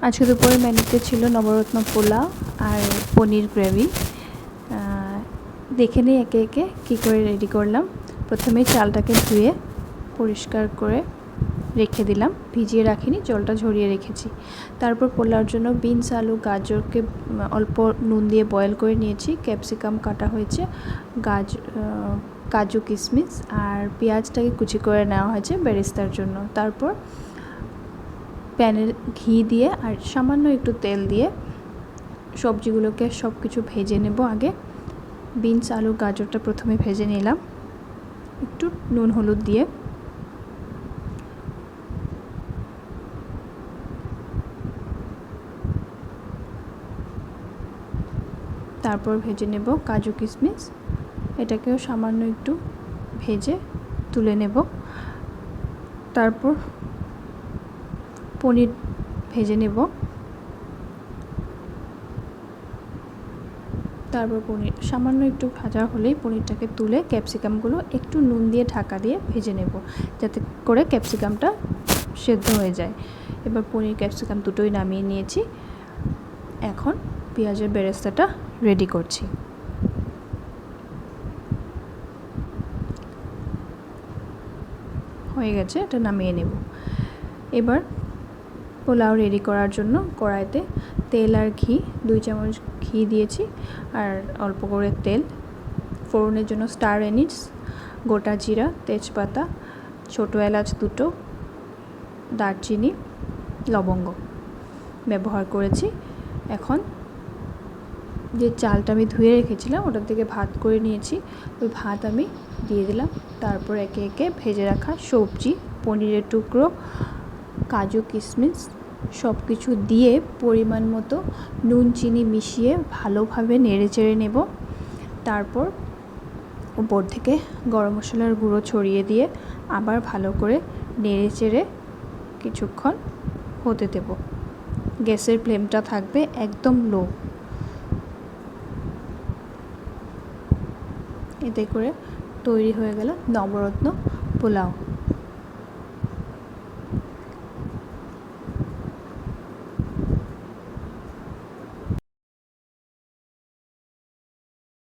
আজকে দুপুরে মেনুতে ছিল নবরত্ন পোলাও আর পনির গ্রেভি। দেখে নিই একে একে কী করে রেডি করলাম। প্রথমেই চালটাকে ধুয়ে পরিষ্কার করে রেখে দিলাম, ভিজিয়ে রাখিনি, জলটা ঝরিয়ে রেখেছি। তারপর পোলাওর জন্য বিনস, আলু, গাজরকে অল্প নুন দিয়ে বয়েল করে নিয়েছি। ক্যাপসিকাম কাটা হয়েছে, কাজু কিশমিশ আর পেঁয়াজটাকে কুচি করে নেওয়া হয়েছে বেরেস্তার জন্য। তারপর প্যানে ঘি দিয়ে আর সামান্য একটু তেল দিয়ে সবজিগুলোকে সব কিছু ভেজে নেব। আগে বিনস, আলু, গাজরটা প্রথমে ভেজে নিলাম একটু নুন হলুদ দিয়ে। তারপর ভেজে নেব কাজু কিশমিশ, এটাকেও সামান্য একটু ভেজে তুলে নেব। তারপর পনির ভেজে নেব। তারপর পনির সামান্য একটু ভাজা হলেই পনিরটাকে তুলে ক্যাপসিকামগুলো একটু নুন দিয়ে ঢাকা দিয়ে ভেজে নেব, যাতে করে ক্যাপসিকামটা সেদ্ধ হয়ে যায়। এবার পনির ক্যাপসিকাম দুটোই নামিয়ে নিয়েছি। এখন পেঁয়াজের বেরেস্তাটা রেডি করছি। হয়ে গেছে, এটা নামিয়ে নেব। এবার পোলাও রেডি করার জন্য কড়াইতে তেল আর ঘি, 2 চামচ ঘি দিয়েছি আর অল্প করে তেল। ফোড়নের জন্য স্টার এনিস, গোটা জিরা, তেজপাতা, ছোটো এলাচ 2টো, দারচিনি, লবঙ্গ ব্যবহার করেছি। এখন যে চালটা আমি ধুয়ে রেখেছিলাম ওটার থেকে ভাত করে নিয়েছি, ওই ভাত আমি দিয়ে দিলাম। তারপর একে একে ভেজে রাখা সবজি, পনিরের টুকরো, কাজু কিশমিশ সব কিছু দিয়ে পরিমাণ মতো নুন চিনি মিশিয়ে ভালোভাবে নেড়ে চেড়ে নেব। তারপর উপর থেকে গরম মশলার গুঁড়ো ছড়িয়ে দিয়ে আবার ভালো করে নেড়ে চেড়ে কিছুক্ষণ হতে দেব। গ্যাসের ফ্লেমটা থাকবে একদম লো। এতে করে তৈরি হয়ে গেল নবরত্ন পোলাও।